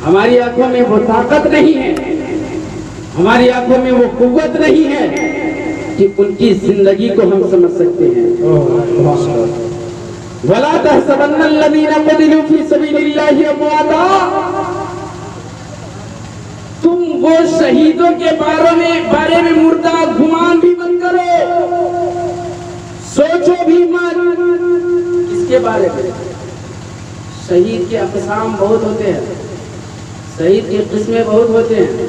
ہماری آنکھوں میں وہ طاقت نہیں ہے، ہماری آنکھوں میں وہ قوت نہیں ہے کہ ان کی زندگی کو ہم سمجھ سکتے ہیں۔ وَلَا تَحْسَبَنَّ الَّذِينَ قُتِلُوا فِي سَبِيلِ اللَّهِ أَمْوَاتًا، تم وہ شہیدوں کے بارے میں مردہ گمان بھی مت کرو، سوچو بھی مت۔ کس کے بارے میں؟ شہید کے اقسام بہت ہوتے ہیں، شہید کی قسمیں بہت ہوتے ہیں،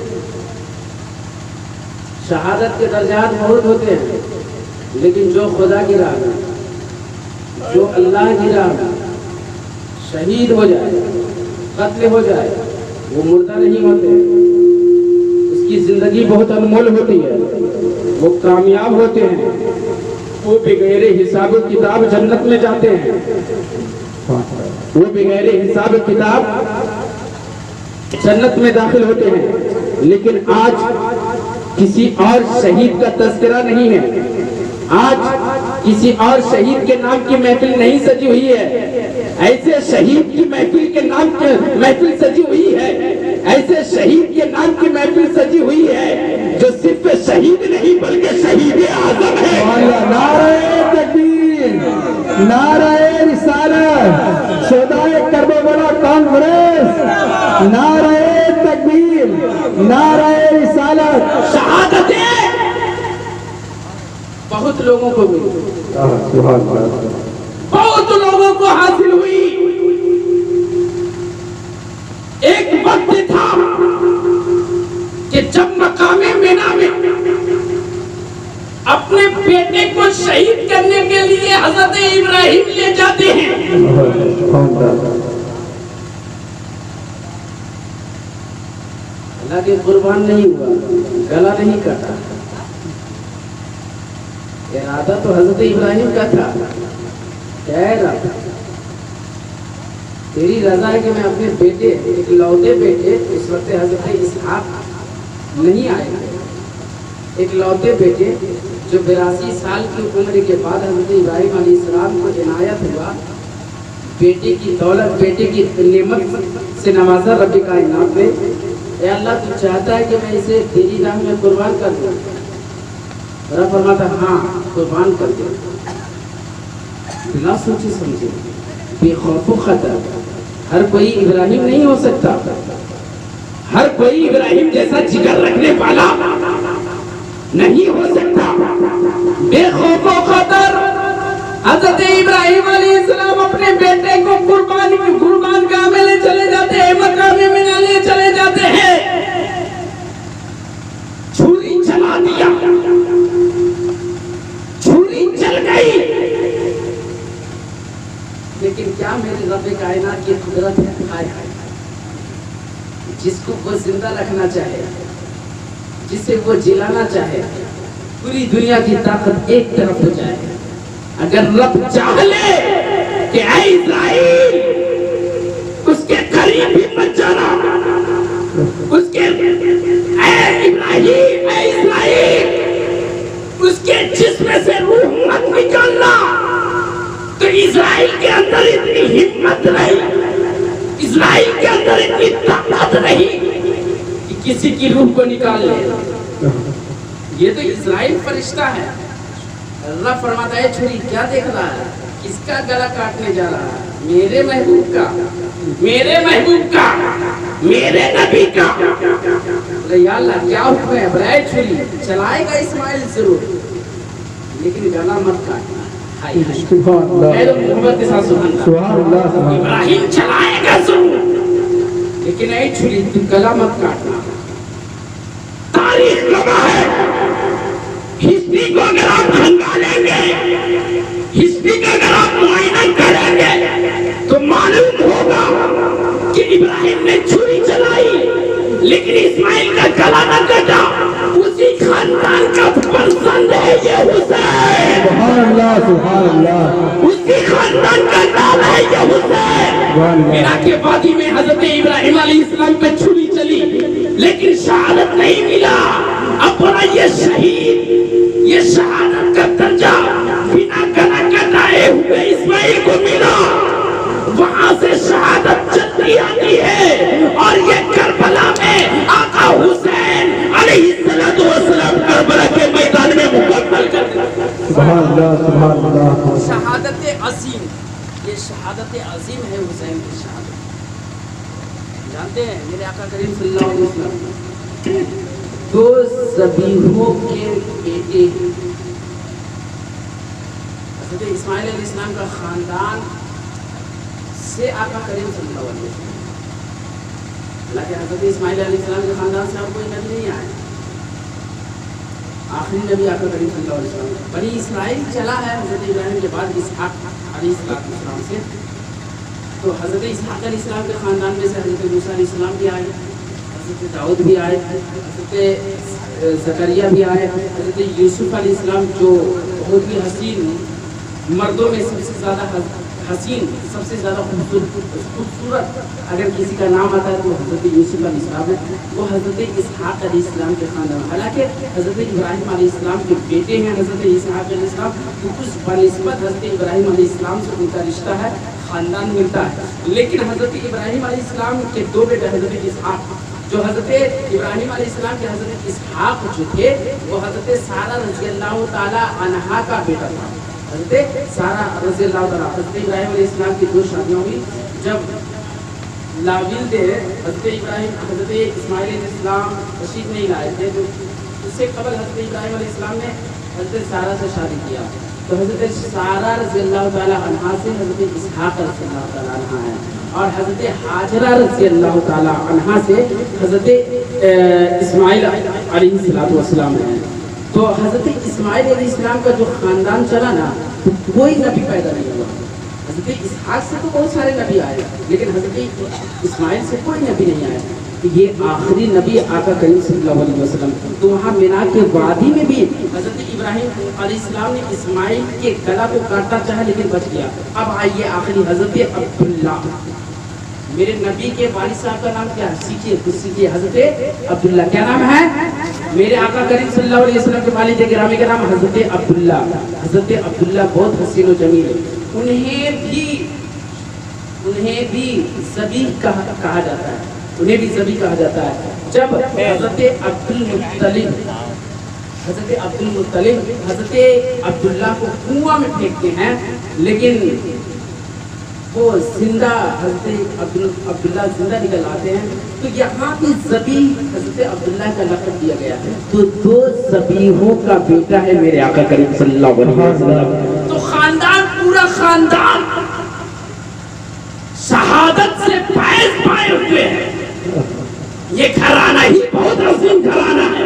شہادت کے درجات بہت ہوتے ہیں، لیکن جو خدا کی راہ میں، جو اللہ کی راہ میں شہید ہو جائے، قتل ہو جائے، وہ مردہ نہیں ہوتے، اس کی زندگی بہت انمول ہوتی ہے، وہ کامیاب ہوتے ہیں، وہ بغیر حساب و کتاب جنت میں جاتے ہیں، وہ بغیر حساب و کتاب جنت میں داخل ہوتے ہیں۔ لیکن آج کسی اور شہید کا تذکرہ نہیں ہے، آج کسی اور شہید کے نام کی محفل نہیں سجی ہوئی ہے، ایسے شہید کی محفل کے نام کی محفل سجی ہوئی ہے، ایسے شہید کے نام کی محفل سجی ہوئی ہے جو صرف شہید نہیں بلکہ شہید اعظم ہے۔ نعرہ تکبیر، نعرہ رسالت، شہدائے کربلا کانفرنس، نعرہ تکبیر، نعرہ رسالت۔ شہادتیں بہت لوگوں کو ملی، بہت لوگوں کو حاصل ہوئی۔ ایک وقت تھا کہ جب مقام مینا میں اپنے بیٹے کو شہید کرنے کے لیے حضرت ابراہیم لے جاتے ہیں، اللہ کے قربان نہیں ہوا، گلا نہیں کاٹا، ارادہ تو حضرت ابراہیم کا تھا۔ کیا ارادہ؟ تیری رضا ہے کہ میں اپنے بیٹے، اکلوتے بیٹے، اس وقت حضرت اسحاق نہیں آئے، اکلوتے بیٹے جو 82 سال کی عمر کے بعد حضرت ابراہیم علیہ السلام کو عنایت ہوا، بیٹے کی دولت، بیٹے کی نعمت سے نوازا رب کائنات نے۔ اے اللہ تو چاہتا ہے کہ میں اسے تیری راہ میں قربان کر دوں؟ رب فرماتا ہاں قربان کر دے، بلا سوچے سمجھے، بے خوف و خطر۔ ہر کوئی ابراہیم نہیں ہو سکتا، ہر کوئی ابراہیم جیسا جگر رکھنے والا نہیں ہو سکتا۔ بے خوف و خطر حضرت ابراہیم علیہ السلام اپنے بیٹے کو قربان گاہ میں لے چلے جاتے ہیں، مقام مینا لے چلے جاتے ہیں، چھری چلا دیا، چھری چل گئی، لیکن کیا میرے رب کائنات کی قدرت ہے، جس کو وہ زندہ رکھنا چاہے، جسے وہ جلانا چاہے، پوری دنیا کی طاقت ایک طرف ہو جائے۔ اگر رب چاہ لے کہ اے اسرائیل اس کے قریب بھی مت جانا، اس کے اے ابراہیم، اے اسرائیل اس کے جسم سے روح مت نکالنا، تو اسرائیل کے اندر اتنی ہمت نہیں، اسرائیل کے اندر اتنی طاقت نہیں کہ کسی کی روح کو نکال لے۔ یہ تو اسرائیل فرشتہ ہے۔ اللہ فرماتا ہے چھری کیا دیکھ رہا ہے، کس کا گلا کاٹنے جا رہا ہے؟ میرے محبوب کا، میرے محبوب کا، میرے نبی کا۔ یا اللہ کیا حکم ہے؟ برائے چھری چلائے گا اسماعیل ضرور، لیکن گلا مت کاٹنا۔ محبت کے ساتھ سبحان اللہ، ابراہیم چلائے گا ضرور، لیکن اے چھری تو گلا مت کاٹنا۔ تاریخ گواہ ہے، ہسٹری کو اگر آپ کھنگالیں گے، ہسٹری کا اگر آپ معائنہ کریں گے تو معلوم ہوگا کہ ابراہیم نے چھری چلائی لیکن اسماعیل کا گلا نہ کاٹا۔ اسی خاندان کا فرزند ہے یہ حسین، سبحان اللہ، سبحان اللہ، اسی خاندان کا نام ہے یہ حسین۔ عراق کے وادی میں حضرت ابراہیم علیہ السلام پہ چھری چلی لیکن شہادت نہیں ملا۔ اپنا یہ شہید، یہ شہادت کا درجہ بنا گلا کٹائے ہوئے اسماعیل کو ملا۔ وہاں سے شہادت چلتی آتی ہے اور یہ سبحان اللہ. شہادت عظیم، یہ شہادت عظیم ہے حسین کی شہادت. جانتے ہیں میرے آقا کریم صلی اللہ علیہ وسلم دو ذبیحوں کے بیٹے ہیں. حضرت اسماعیل علیہ السلام کا خاندان سے آقا کریم صلی اللہ علیہ وسلم، حالانکہ حضرت اسماعیل علیہ السلام کے خاندان سے اور کوئی نبی نہیں آئے. آخری نبی آقا کریم صلی اللہ علیہ وسلم. بنی اسرائیل چلا ہے حضرت ابراہیم کے بعد اسحاق علیہ السلام سے. تو حضرت اسحاق علیہ السلام کے خاندان میں سے حضرت موسیٰ علیہ السلام بھی آئے، حضرت داؤد بھی آئے، حضرت زکریا بھی آئے، حضرت یوسف علیہ السلام جو بہت ہی حسین مردوں میں سب سے زیادہ حسین، سب سے زیادہ خوبصورت اگر کسی کا نام آتا ہے تو حضرت یوسف علیہ السلام ہے. وہ حضرت اسحاق علیہ السلام کے خاندان، حالانکہ حضرت ابراہیم علیہ السلام کے بیٹے ہیں حضرت اسحاق علیہ السلام، تو اس بنسبت حضرت ابراہیم علیہ السلام سے ان کا رشتہ ہے، خاندان ملتا ہے. لیکن حضرت ابراہیم علیہ السلام کے دو بیٹے حضرت اسحاق، جو حضرت ابراہیم علیہ السلام کے حضرت اسحاق جو تھے وہ حضرت سارہ رضی اللہ تعالی عنہا کا بیٹا تھا. حضرت سارہ رضی اللہ تعالیٰ، حضرت ابراہیم علیہ السلام کی دو شادیاں ہوئی. جب لاویل دے حضرت اسماعیل علیہ السلام تشریف نہیں لائے تھے تو اس سے قبل حضرت ابراہیم علیہ السلام نے حضرت سارہ سے شادی کیا. تو حضرت سارہ رضی اللہ تعالیٰ عنہا سے حضرت اسحاق رضی اللہ تعالیٰ عنہا ہے، اور حضرت حاجرہ رضی اللہ تعالیٰ عنہا سے حضرت اسماعیل علیہ السلام ہے. تو حضرت اسماعیل علیہ السلام کا جو خاندان چلا نا تو کوئی نبی پیدا نہیں ہوا. حضرت اسحاق سے تو بہت سارے نبی آئے لیکن حضرت اسماعیل سے کوئی نبی نہیں آیا. یہ آخری نبی آقا کریم صلی اللہ علیہ وسلم. تو وہاں مینا کے وادی میں بھی حضرت ابراہیم علیہ السلام نے اسماعیل کے گلا کو کاٹنا چاہا لیکن بچ گیا. اب آئیے آخری حضرت عبداللہ، میرے نبی کے والد صاحب کا نام کیا ہے؟ سیکھیے کچھ سیکھیے. حضرت عبداللہ کیا نام ہے؟ میرے آقا کریم صلی اللہ علیہ وسلم کے والد گرامی کا نام حضرت عبداللہ. حضرت عبداللہ بہت حسین و جمیل ہے. انہیں بھی ذبیح کہا جاتا ہے، انہیں بھی ذبیح کہا جاتا ہے. جب حضرت عبدالمطلب حضرت عبداللہ کو کنواں میں پھینکتے ہیں لیکن وہ زندہ حضرت عبداللہ زندہ نکل آتے ہیں، تو یہاں بھی ذبیح حضرت عبداللہ کا لقب دیا گیا ہے. تو دو ذبیحوں کا بیٹا ہے میرے آقا کریم صلی اللہ علیہ وسلم. تو خاندان، پورا خاندان شہادت سے فیض پائے ہوئے ہیں. یہ گھرانہ ہی بہت عظیم گھرانہ ہے،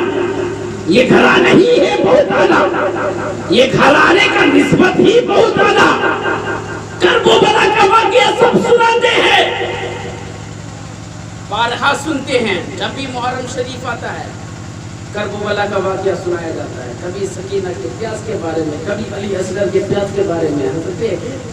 یہ گھرانہ ہی ہے بہت اعلیٰ، یہ گھرانے کا نسبت ہی بہت اعلیٰ. کربلا کا واقعہ سب سناتے ہیں، بارہا سنتے ہیں. جب بھی محرم شریف آتا ہے کربلا کا واقعہ سنایا جاتا ہے. کبھی سکینہ کے پیاس کے بارے میں، کبھی علی اصغر کے پیاس کے بارے میں.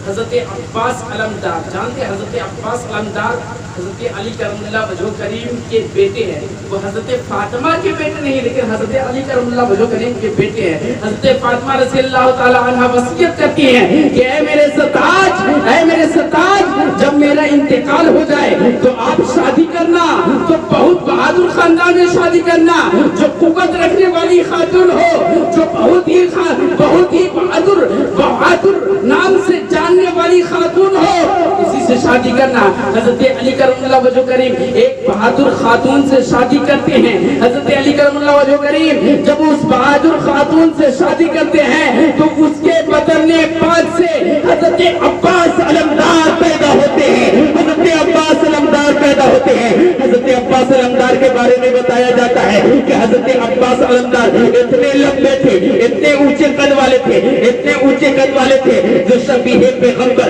حضرت عباس علمدار، جانتے ہیں حضرت عباس علمدار حضرت علی کرم اللہ وجہ کریم کے بیٹے ہیں. وہ حضرت فاطمہ کے بیٹے نہیں لیکن حضرت علی کرم اللہ وجہ کریم کے بیٹے ہیں. حضرت فاطمہ رضی اللہ تعالی عنہ وصیت کرتی ہیں کہ اے میرے ستاج، اے میرے ستاج، جب میرا انتقال ہو جائے تو آپ شادی کرنا تو بہت بہادر خاندان میں شادی کرنا، جو قوت رکھنے والی خاتون ہو، جو بہت ہی بہادر نام سے جاننے والی خاتون ہو، اسی سے شادی کرنا. حضرت علی کرم اللہ وجہ کریم ایک بہادر خاتون سے شادی کرتے ہیں. حضرت علی کرم اللہ وجہ کریم جب اس بہادر خاتون سے شادی کرتے ہیں تو اس کے بدن پاک سے حضرت عباس علمدار پیدا ہوتے ہیں. حضرت عباس علمدار پیدا ہوتے ہیں. حضرت عباس علمدار کے بارے میں بتایا جاتا ہے کہ حضرت عباس علمدار اتنے لمبے تھے، اتنے اونچے قد والے تھے، اتنے اونچے قد والے تھے جو شبیہ پیغمبر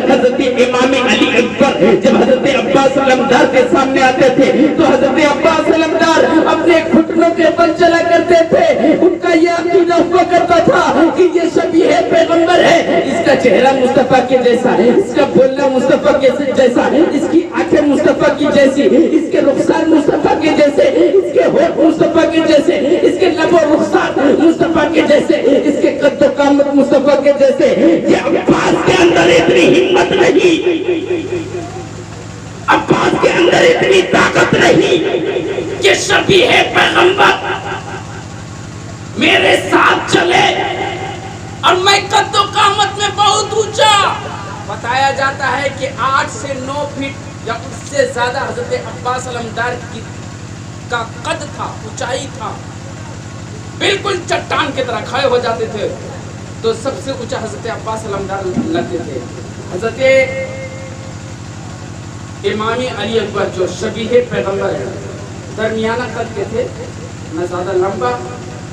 حضرت امام علی اکبر جب حضرت عباس علمدار کے سامنے آتے تھے تو حضرت عباس علمدار اپنے گھٹنوں کے بل چلا کرتے تھے. ان کا یہ عقیدہ ہوا کرتا تھا کہ یہ شبیہ پیغمبر ہے، اس کا چہرہ مصطفیٰ کے جیسا، اس کا بولنا مصطفیٰ کے جیسا، اس کی آنکھیں مصطفیٰ کی جیسی، اس کے رخسار مصطفیٰ کے جیسے، اس کے ہونٹ مصطفیٰ کے جیسے، اس کے لب و رخسار مصطفیٰ کے جیسے، اس کے قد و قامت مصطفیٰ کے جیسے. یہ عباس کے اندر اتنی ہمت نہیں، عباس کے اندر اتنی طاقت نہیں کہ شبیہ پیغمبر میرے ساتھ چلے اور میں قد و قامت میں بہت اونچا، بتایا جاتا ہے کہ 8 سے 9 فٹ یا اس سے زیادہ حضرت عباس علمدار کا قد تھا، اونچائی تھا، بالکل چٹان کی طرح کھڑے ہو جاتے تھے تو سب سے اونچا حضرت عباس علمدار لگتے تھے۔ حضرت امام علی اکبر جو شبیہ پیغمبر ہے، درمیانہ قد کے تھے، نہ زیادہ لمبا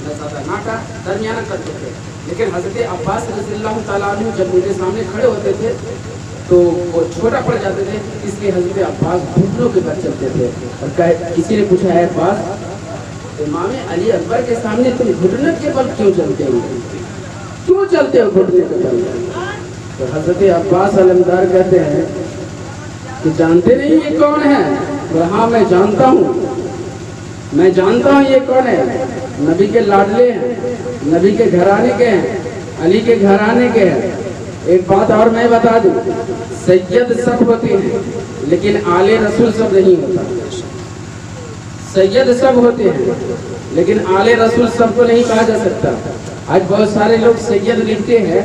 نہ زیادہ ناٹا، درمیانہ قد کے تھے، لیکن حضرت عباس رضی اللہ تعالیٰ عنہ جب میرے سامنے کھڑے ہوتے تھے تو وہ چھوٹا پڑ جاتے تھے، اس لیے حضرت عباس گھٹنوں کے بل چلتے تھے۔ اور کسی نے پوچھا ہے عباس، امام علی اکبر کے سامنے تم گھٹنے کے بل کیوں چلتے ہو، کیوں چلتے ہو گھٹنے کے بل؟ تو حضرت عباس علمدار کہتے ہیں کہ جانتے نہیں یہ کون ہے؟ ہاں میں جانتا ہوں، میں جانتا ہوں یہ کون ہے، نبی کے لاڈلے ہیں، نبی کے گھرانے کے ہیں، علی کے گھرانے کے ہیں۔ ایک بات اور میں بتا دوں، سید سب ہوتے ہیں لیکن آل رسول سب نہیں ہوتا۔ سید سب ہوتے ہیں لیکن آل رسول سب کو نہیں کہا جا سکتا۔ آج بہت سارے لوگ سید لکھتے ہیں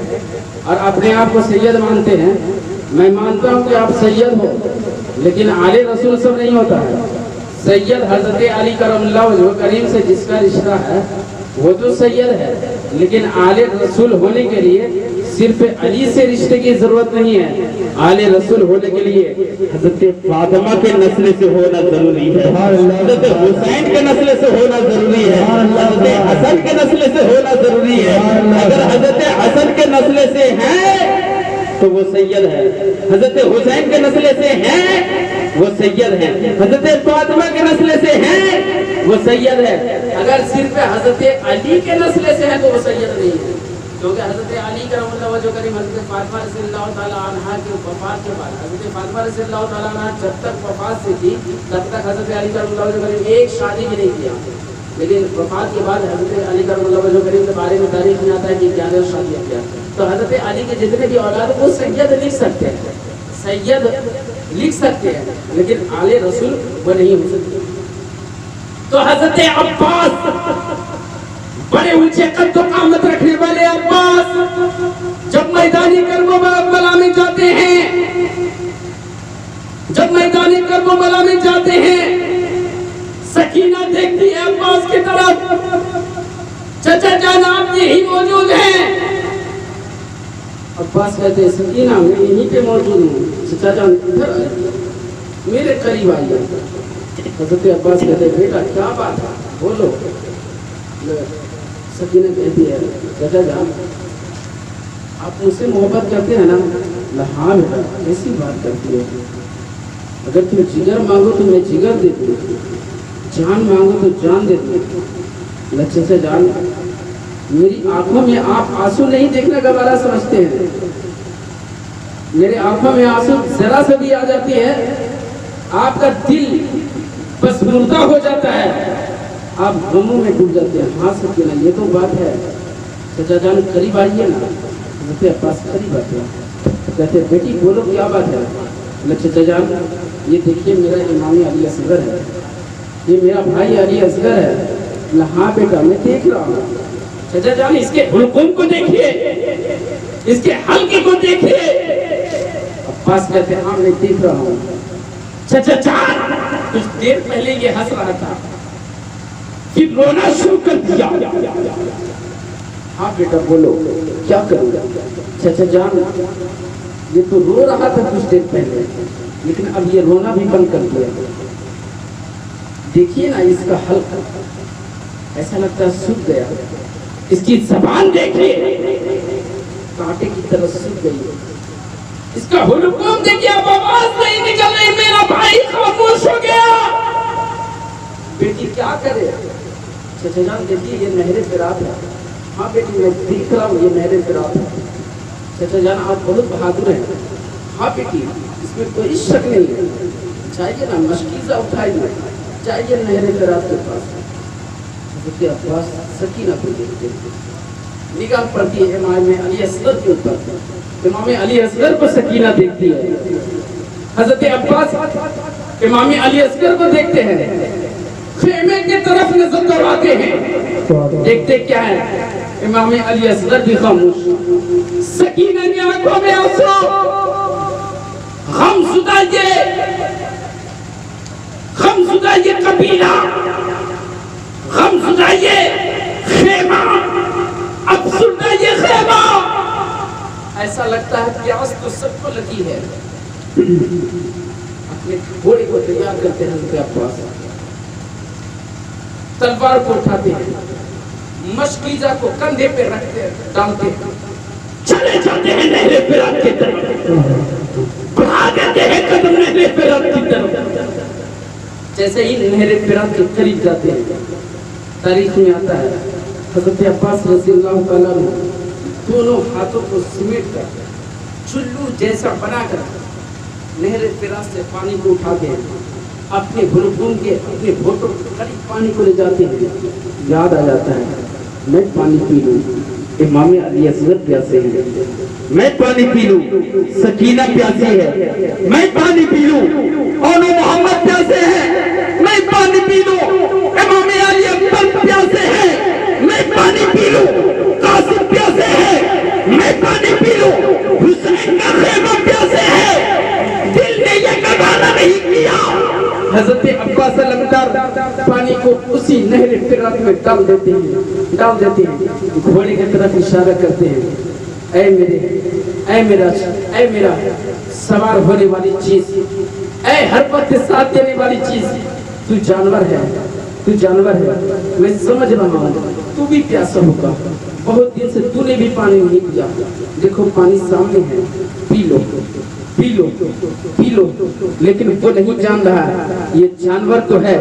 اور اپنے آپ کو سید مانتے ہیں۔ میں مانتا ہوں کہ آپ سید ہو لیکن آل رسول سب نہیں ہوتا ہے۔ سید حضرت علی کرم اللہ وجہ کریم سے جس کا رشتہ ہے وہ تو سید ہے، لیکن آل رسول ہونے کے لیے صرف علی سے رشتے کی ضرورت نہیں ہے، آل رسول ہونے کے لیے حضرت فاطمہ کے نسل سے ہونا ضروری ہے، حضرت حسین کے نسل سے ہونا ضروری ہے، حضرت حسن کے نسل سے ہونا ضروری ہے۔ اگر حضرت حسن کے نسل سے ہیں تو وہ سید ہے، حضرت حسین کے نسل سے ہیں وہ سید ہے، حضرت فاطمہ کے نسل سے ہیں وہ سید ہے۔ اگر صرف حضرت علی کے نسل سے ہے تو وہ سید نہیں ہے، کیونکہ حضرت علی کرم اللہ وجہ کریم حضرت فاطمہ رضی اللہ تعالیٰ عنہ کے وفات کے بعد، حضرت فاطمہ رضی اللہ تعالیٰ عنہ جب تک وفات سے تھی تب تک حضرت علی کرم اللہ وجہ کریم ایک شادی بھی نہیں کیا، لیکن وفات کے بعد حضرت علی کرم اللہ وجہ کریم کے بارے میں تاریخ میں آتا ہے کہ 11 شادیاں کیا۔ تو حضرت علی کے جتنے بھی اولاد وہ سید لکھ سکتے ہیں، سید لکھ سکتے ہیں، لیکن آل رسول وہ نہیں ہو سکتے۔ تو حضرت عباس بڑے اونچے قد و قامت رکھنے والے عباس جب میدان کربلا میں جاتے ہیں، جب میدان کربلا میں جاتے ہیں، سکینہ دیکھتی ہے عباس کی طرف، چچا جان آپ یہی موجود ہیں؟ عباس کہتے ہیں سکینہ میں یہیں پہ موجود ہوں، چچا جان ادھر میرے قریب آئیے۔ حضرت عباس کہتے ہیں بیٹا کیا بات ہے بولو۔ سکینہ کہتی ہے چچا جان آپ مجھ سے محبت کرتے ہیں نا؟ ہاں بیٹا کیسی بات کرتی ہے، اگر تم جگر مانگو تو میں جگر دیتی ہوں، جان مانگو تو جان دیتی ہوں۔ چچا جان میری آنکھوں میں آپ آنسو نہیں دیکھنا گوارا سمجھتے ہیں، میرے آنکھوں میں آنسو ذرا سے بھی آ جاتی ہے آپ کا دل بس مردہ ہو جاتا ہے، آپ غموں میں ڈوب جاتے ہیں۔ ہاں سکینہ یہ تو بات ہے، چچا جان قریب آئیے نا۔ حضرت عباس قریب آتے ہیں، کہتے ہیں بیٹی بولو کیا بات ہے؟ چچا جان یہ دیکھیے میرا امام علی اصغر ہے، یہ میرا بھائی علی اصغر ہے۔ ہاں بیٹا میں دیکھ رہا ہوں۔ چچا جان اس کے حلقوم کو دیکھیے، اس کے حلقے کو دیکھیے۔ عباس کہتے ہیں ہاں میں دیکھ رہا ہوں۔ چچا جان کچھ دیر پہلے یہ ہنس رہا تھا پھر رونا شروع کر دیا۔ ہاں بیٹا بولو کیا کروں گا؟ چچا جان یہ تو رو رہا تھا کچھ دیر پہلے لیکن اب یہ رونا بھی بند کر دیا، دیکھیے نا اس کا حلق ایسا لگتا ہے سوکھ گیا، اس کی زبان دیکھیے کانٹے کی طرح سوکھ گئی، اس کا حلقوم دیکھیے اب آواز نہیں نکل رہی، میرا بھائی خاموش ہو گیا۔ بیٹی کیا کرے؟ چچا جان دیکھیے یہ نہر فرات ہے۔ ہاں بیٹی میں دیکھ رہا ہوں یہ نہر فرات ہے۔ چچا جان آپ بہت بہادر ہیں۔ ہاں بیٹی اس میں کوئی شک نہیں ہے، چاہیے نا مشکیزہ اٹھائیے، چاہیے نہر فرات کے پاس۔ حضرت عباس سکینہ کو دیکھتے ہیں، نگاہ پڑتی ہے امام علی اصغر کے اوپر، امام علی اصغر کو سکینہ دیکھتی ہے۔ حضرت عباس امام علی اصغر کو دیکھتے ہیں، خیمے کی طرف نظر دوڑاتے ہیں، دیکھتے کیا ہے؟ امام علی اصغر بھی خاموش، سکینہ کی آنکھوں میں آنسو، غم زدہ یہ قبیلہ، غم زدہ یہ خیمہ، افسردہ یہ خیمہ، ایسا لگتا ہے پیاس تو سب کو لگی ہے۔ اپنے گھوڑے کو تیار کرتے ہیں حضرت عباس، تلوار کو اٹھاتے ہیں، مشکیزہ کو کندھے پہ رکھتے ہیں، ڈالتے ہیں، چلے جاتے ہیں نہر فرات کی طرف، بڑھا دیتے ہیں قدم نہر فرات کی طرف۔ جیسے ہی نہر فرات کے قریب جاتے ہیں، تاریخ میں آتا ہے حضرت عباس رضی اللہ تعالیٰ عنہ دونوں ہاتھوں کو سمیٹ کر چلو جیسا بنا کر نہر فرات سے پانی کو اٹھاتے ہیں، اپنے بھربھون کے اپنے بھوٹوں قریب پانی کو لے جاتے ہیں۔ یاد آ جاتا ہے میں پانی پی لوں، امام علی اصغر پیاسے ہیں، میں پانی پی لوں، سکینہ پیاسی ہے، میں پانی پی لوں، اونو محمد پیاسے ہیں، میں پانی پی لوں، امام علی اکبر پیاسے ہیں، میں پانی پی لوں، قاسم پیاسے ہیں، میں پانی پی لوں، حسین کا خیمہ پیاسے ہے، دل نے یہ گوارا نہیں کیا۔ حضرت عباس علمدار پانی کو اسی نہر فرات میں ڈال دیتے ہیں، گھوڑے کی طرف اشارہ کرتے ہیں، اے میرا سوار ہونے والی چیز، اے ہر وقت ساتھ دینے والی چیز، تو جانور ہے، میں سمجھ رہا ہوں تو بھی پیاسا ہوگا، بہت دن سے تو نے بھی پانی نہیں پیا، دیکھو پانی سامنے ہے، پی لو۔ لیکن وہ نہیں جان رہا یہ جانور تو ہے،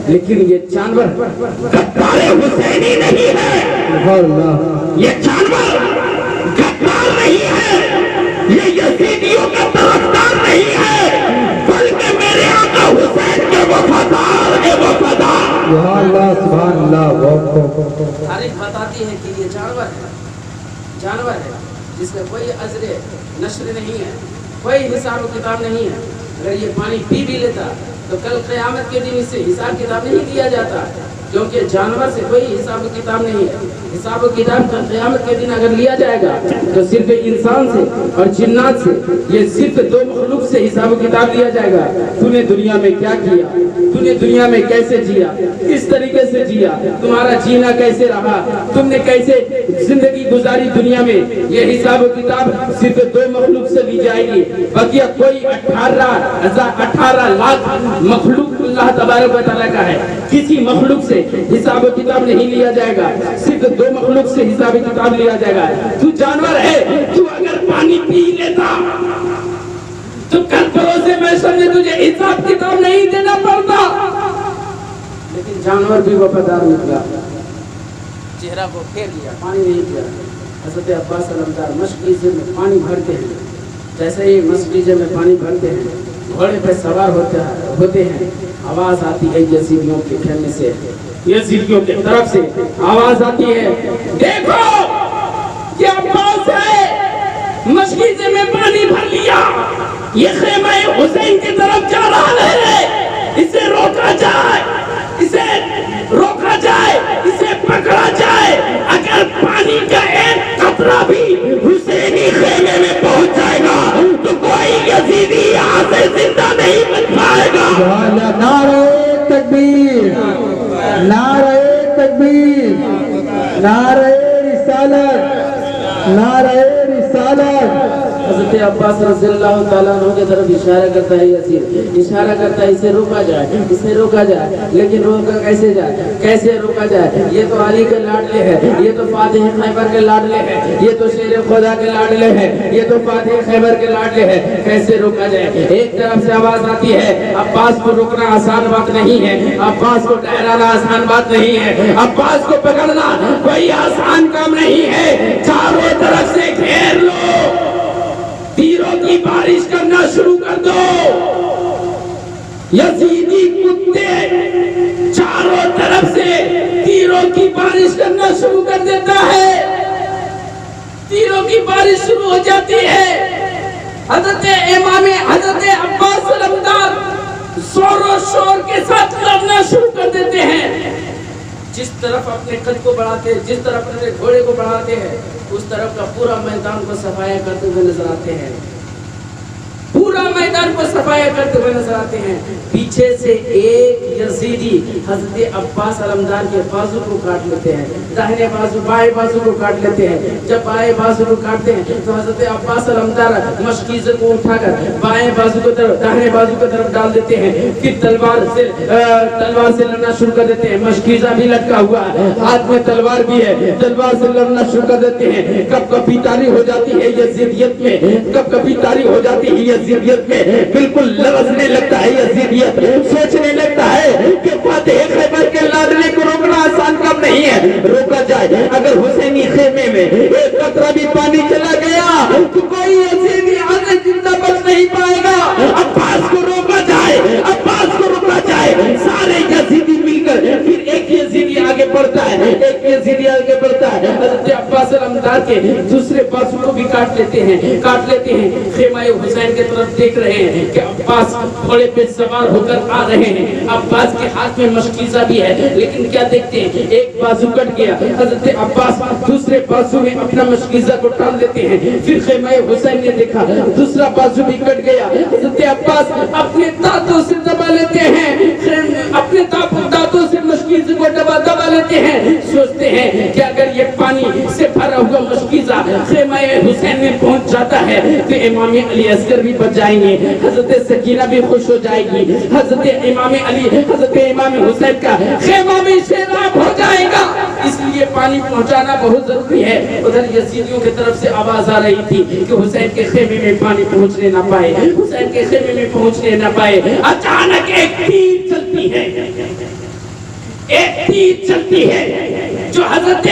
لیکن یہ جانور غدار حسینی نہیں ہے، یہ جانور غدار نہیں ہے، یہ یزیدیوں کا طرفدار نہیں ہے، بلکہ میرے آقا حسین کے وفادار ہے، وفادار۔ سبحان اللہ۔ تاریخ بتاتی ہے کہ یہ جانور ہے جس کا کوئی اجر نشر نہیں ہے، کوئی حساب و کتاب نہیں ہے۔ اگر یہ پانی پی بھی لیتا تو کل قیامت کے دن اس سے حساب کتاب نہیں دیا جاتا، کیونکہ جانور سے کوئی حساب و کتاب نہیں ہے۔ حساب و کتاب کا قیامت کے دن اگر لیا جائے گا تو صرف انسان سے اور جنات سے، یہ صرف دو مخلوق سے حساب و کتاب لیا جائے گا۔ تو نے دنیا میں کیا کیا، تو نے دنیا میں کیسے جیا، کس طریقے سے جیا، تمہارا جینا کیسے رہا، تم نے کیسے زندگی گزاری دنیا میں، یہ حساب و کتاب صرف دو مخلوق سے لی جائے گی۔ بقیہ کوئی 18 لاکھ مخلوق اللہ تبارک و تعالیٰ کا ہے، کسی مخلوق سے حساب و کتاب نہیں لیا جائے گا، صرف دو مخلوق سے حساب و کتاب لیا جائے گا۔ تو جانور ہے، تو اگر پانی پی لیتا تو کل پروسے میں سمجھے تجھے حساب کتاب نہیں دینا پڑتا، لیکن جانور بھی وفادار نکلا، چہرہ کو پھیر لیا، پانی نہیں پیا۔ حضرت عباس علمدار مشکیزے میں پانی بھرتے ہیں، جیسے ہی مشکیزے میں پانی بھرتے ہیں، گھوڑے پہ سوار ہوتے ہیں، آواز آتی ہے یزیدیوں کے خیمے سے، یزیدیوں کی طرف سے آواز آتی ہے، دیکھو یہ عباس ہے، مشکیزے میں پانی بھر لیا، یہ خیمہ حسین کی طرف جا رہا ہے، اسے روکا جائے، اسے پکڑا جائے۔ اگر پانی کا ایک قطرہ بھی حسینی خیمے میں پہنچ جائے گا تو کوئی یزیدی یہاں سے زندہ نہیں بچ پائے گا۔ نعرہ تکبیر، نعرہ تکبیر، نعرہ رسالت، نعرہ رسالت۔ حضرت عباس رضی اللہ تعالیٰ عنہ کی طرف اشارہ کرتا ہے یزید، اشارہ کرتا ہے اسے روکا جائے، لیکن روکا کیسے روکا جائے؟ یہ تو علی کے لاڈلے ہیں، یہ تو فاتح خیبر کے لاڈلے ہیں، یہ تو شیر خدا کے لاڈلے ہیں، یہ تو فاتح خیبر کے لاڈلے ہیں، کیسے روکا جائے؟ ایک طرف سے آواز آتی ہے، عباس کو روکنا آسان بات نہیں ہے، عباس کو ٹھہرانا آسان بات نہیں ہے، عباس کو پکڑنا کوئی آسان کام نہیں ہے، چاروں طرف سے گھیر لو، تیروں کی بارش کرنا شروع کر دو۔ یزیدی کتے چاروں طرف سے تیروں کی بارش کرنا شروع کر دیتا ہے، تیروں کی بارش شروع ہو جاتی ہے۔ حضرت عباس علمدار زور و شور کے ساتھ لڑنا شروع کر دیتے ہیں، جس طرف اپنے قد کو بڑھاتے ہیں، جس طرف اپنے گھوڑے کو بڑھاتے ہیں، اس طرف کا پورا میدان کو صفایا کرتے ہوئے نظر آتے ہیں، پورا میدان کو صفایا کرتے ہوئے نظر آتے ہیں۔ پیچھے سے ایک یزیدی حضرت عباس علمدار کے بازو کو کاٹ لیتے ہیں، داہنے بازو بائیں بازو کو کاٹ لیتے ہیں۔ جب بائیں بازو کو کاٹتے ہیں تو حضرت عباس علمدار مشکیزے کو اٹھا کر بائیں بازو کو طرف داہنے بازو کو طرف ڈال دیتے ہیں، پھر تلوار سے لڑنا شروع کر دیتے ہیں۔ مشکیزہ بھی لٹکا ہوا ہے، ہاتھ میں تلوار بھی ہے، تلوار سے لڑنا شروع کر دیتے ہیں۔ کب کبھی تاری ہو جاتی ہے یزیدیت میں، کب کبھی تاری ہو جاتی ہے یزیدیت میں، بالکل لرزنے لگتا ہے یزیدیت، سوچنے لگتا ہے کہ فاتح خیبر کے لادنے کو روکنا آسان کام نہیں ہے، روکا جائے۔ اگر حسینی خیمے میں ایک قطرہ بھی پانی چلا گیا تو کوئی یزیدی آگے زندہ بچ نہیں پائے گا۔ عباس کو روکا جائے، عباس کو روکا جائے، سارے یزیدی مل کر پھر ایک یزیدی آگے بڑھتا ہے، ایک یزیدی آگے بڑھتا ہے۔ حضرت عباس علمدار کے دوسرے بازو کو بھی کاٹ لیتے ہیں۔ خیمہ حسین کے طرف دیکھ رہے ہیں کہ عباس گھوڑے پہ سوار ہو کر آ رہے ہیں، عباس کے ہاتھ میں مشکیزہ بھی ہے، لیکن کیا دیکھتے ہیں ایک بازو کٹ گیا۔ حضرت عباس دوسرے بازو میں اپنا مشکیزہ کو ڈال دیتے ہیں، پھر خیمہ حسین نے دیکھا دوسرا بازو بھی کٹ گیا۔ حضرت عباس اپنے دانتوں سے دبا لیتے ہیں، اپنے دانتوں سے مشکیزے کو دبا لیتے ہیں، سوچتے ہیں کہ اگر یہ پانی سے بھرا ہوا مشکیزہ خیمہ حسین میں پہنچ جاتا ہے تو امام علی اصغر بھی بچ جائیں گے، حضرت سکینہ بھی خوش ہو جائے گی، حضرت امام حسین کا خیمہ بھی سیراب ہو جائے گا۔ اس لیے پانی پہنچانا بہت ضروری ہے۔ ادھر یزیدیوں کی طرف سے آواز آ رہی تھی کہ حسین کے خیمے میں پانی پہنچنے نہ پائے، حسین کے خیمے میں پہنچنے نہ پائے۔ اچانک ایک تیر چلتی ہے، ایک تیر چلتی ہے جو حضرت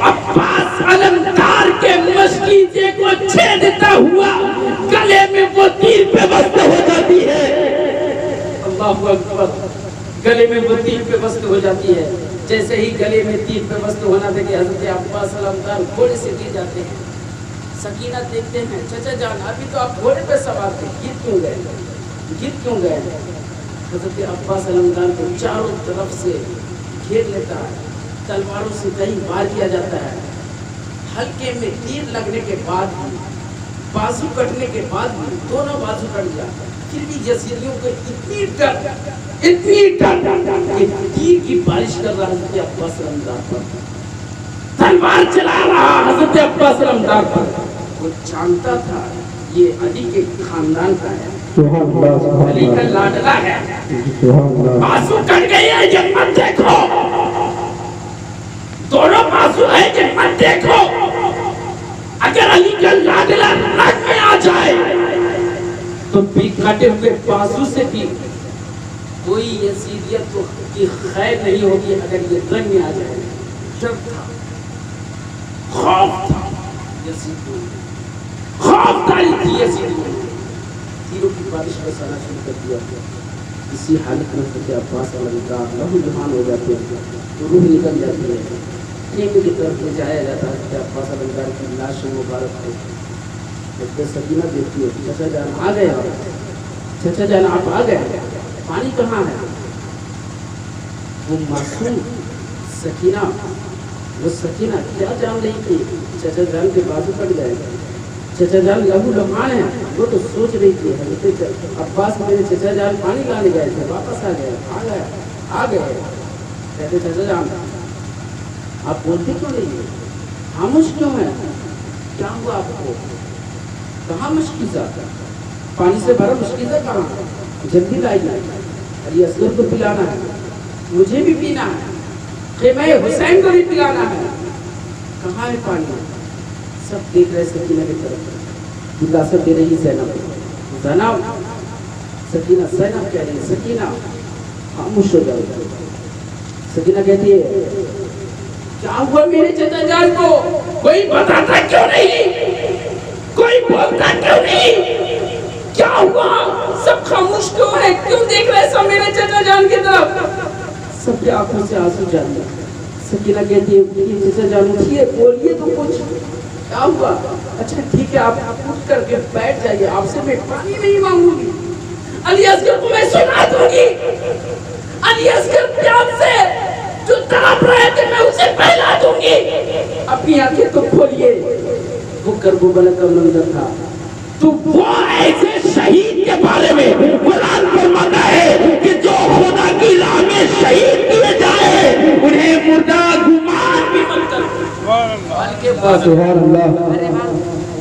عباس علمدار کے مشکیزے کو چھیدتا ہوا گلے میں وہ تیر پیوست ہو جاتی ہے۔ اللہ اکبر، گلے میں وہ تیر پیوست ہو جاتی ہے۔ جیسے ہی گلے میں تیر پیوست ہونا تھا کہ حضرت عباس علمدار گھوڑے سے گر جاتے ہیں۔ سکینہ دیکھتے ہیں چچا جان ابھی تو آپ گھوڑے پہ سوار تھے، گر کیوں گئے؟ حضرت عباس علمدار کو چاروں طرف سے گھیر لیتا ہے، تلواروں سے کئی وار کیا جاتا ہے، ہلکے میں تیر لگنے کے بعد بازو کٹنے کے بعد دونوں بازو کٹ گیا، پھر بھی یزیدیوں کو اتنی ڈر کہ تیر کی بارش کر رہا حضرت عباس علمدار پر، تلوار چلا رہا حضرت عباس علمدار پر۔ وہ جانتا تھا یہ علی کے خاندان کا ہے، علی کا لاڈلا ہے، بازو کٹ گئی ہے، جب مت دیکھو، دونوں بازو ہے جب مت دیکھو، اگر علی کا لاڈلا رگ میں آ جائے تو بھی کٹے ہوئے بازو سے بھی کوئی یزیدیت کی خیر نہیں ہوگی اگر یہ رنگ میں آ جائے۔ ڈر تھا، خوف تھا، یزیدیوں خوف داری تھی، یزیدیوں تیروں کی بارش کا سارا شروع کر دیا۔ اسی حالت میں حضرت عباس علمدار لہو لہان ہو جاتے ہیں، روح نکل جاتی ہے، خیمے کی طرف لے جایا جاتا ہے حضرت عباس علمدار کی لاش مبارک کو۔ حضرت سکینہ دیکھتی ہے چچا جان آ گئے، چچا جان آپ آ گئے، پانی کہاں ہے؟ وہ معصوم سکینہ، وہ سکینہ کیا جان رہی تھی چچا جان کے بازو کٹ گئے، چچا جان لہو لہان ہے، وہ تو سوچ رہی تھی حضرت عباس میرے چچا جان پانی لانے گئے تھے، واپس آ گئے۔ کہتے چچا جان آپ بولتے کیوں نہیں ہیں، خاموش کیوں ہیں، کیا ہوا آپ کو، کہاں مشکیزہ، پانی سے بھرا مشکیزہ کہاں، جلدی لائیے، علی اصغر کو پلانا ہے، مجھے بھی پینا ہے، خیمہ حسین کو بھی پلانا ہے، کہاں ہے پانی؟ سب دیکھ رہے سکینہ کی طرف، دلاسا دے رہی زینب، سکینہ زینب کہہ رہی ہے سکینہ خاموش ہو جاؤ۔ سکینہ کہتی ہے کیا ہوا میرے چچا جان کو، کوئی بتاتا کیوں نہیں، کوئی بولتا کیوں نہیں، کیا ہوا، سب خاموش کیوں ہے، کیوں دیکھ رہے سب میرے چچا جان کی طرف؟ سب کے آنکھوں سے آنسو جاتے۔ سکینہ کہتی ہے چچا جان اٹھیے، بولیے تو کچھ، کیا ہوا؟ اچھا ٹھیک ہے آپ اٹھ کر کے بیٹھ جائیے، آپ سے میں پانی نہیں مانگوں گی، علی اصغر کو میں سنا دوں گی، علی اصغر پیار سے جو تڑپ اپنی آنکھیں تو کھولیے، وہ کربلا کا منظر تھا. تو وہ ایسے شہید کے بارے میں قرآن فرماتا ہے کہ جو خدا کی راہ میں شہید کیے جائے انہیں مردہ گمان بھی مت کرو. سبحان اللہ.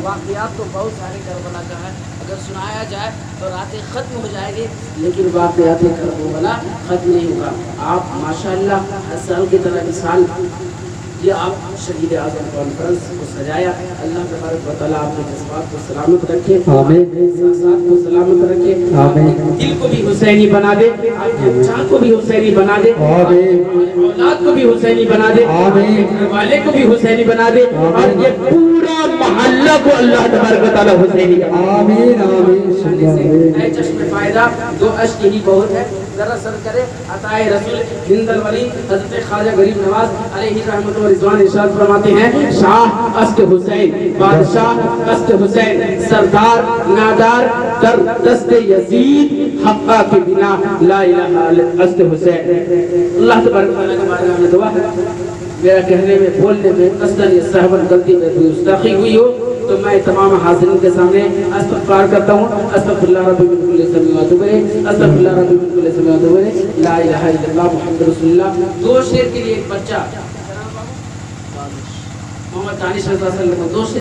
واقعات تو بہت سارے کربلا کا ہے، اگر سنایا جائے تو راتیں ختم ہو جائے گی، لیکن واقعات کربلا ختم نہیں ہوگا. آپ ماشاءاللہ ہر سال کی طرح اس سال یہ آپ شہید اعظم کانفرنس کو سجایا. اللہ تبارک و تعالیٰ آپ کے جذبات کو سلامت رکھے، آمین. احساسات کو سلامت رکھے، آمین. آپ کے دل کو بھی حسینی بنا دے، آپ کے جان کو بھی حسینی بنا دے، آمین. اولاد کو بھی حسینی بنا دے، آمین. گھر والے کو بھی حسینی بنا دے، اور یہ پورا محلہ کو اللہ تبارک و تعالیٰ حسینی بنا دے. آمین. آمین. اے چشم فائدہ، دو اشک ہی بہت ہے، ذرا سر کرے عطائے رسول ہند الولی حضرت خواجہ غریب نواز علیہ رحمت و رضوان ارشاد فرماتے ہیں: شاہ است حسین، بادشاہ است حسین، سردار نادار در دست یزید، حقا کے بنا لا الہ الا است حسین. اللہ تبارک و تعالیٰ کے بارے میں دعا ہے. میرا کہنے میں بولنے میں قصداً یا صحباً غلطی میں کوئی گستاخی ہوئی ہو تو میں تمام حاضرین کے سامنے استغفار کرتا ہوں. استغفر اللہ ربی من کل ذنب و اتوب الیہ، استغفر اللہ ربی من کل ذنب و اتوب الیہ، لا الہ الا اللہ محمد رسول اللہ. دو شعر کے لیے ایک بچہ محمد دانش رضا صلی اللہ علیہ وسلم، دو شعر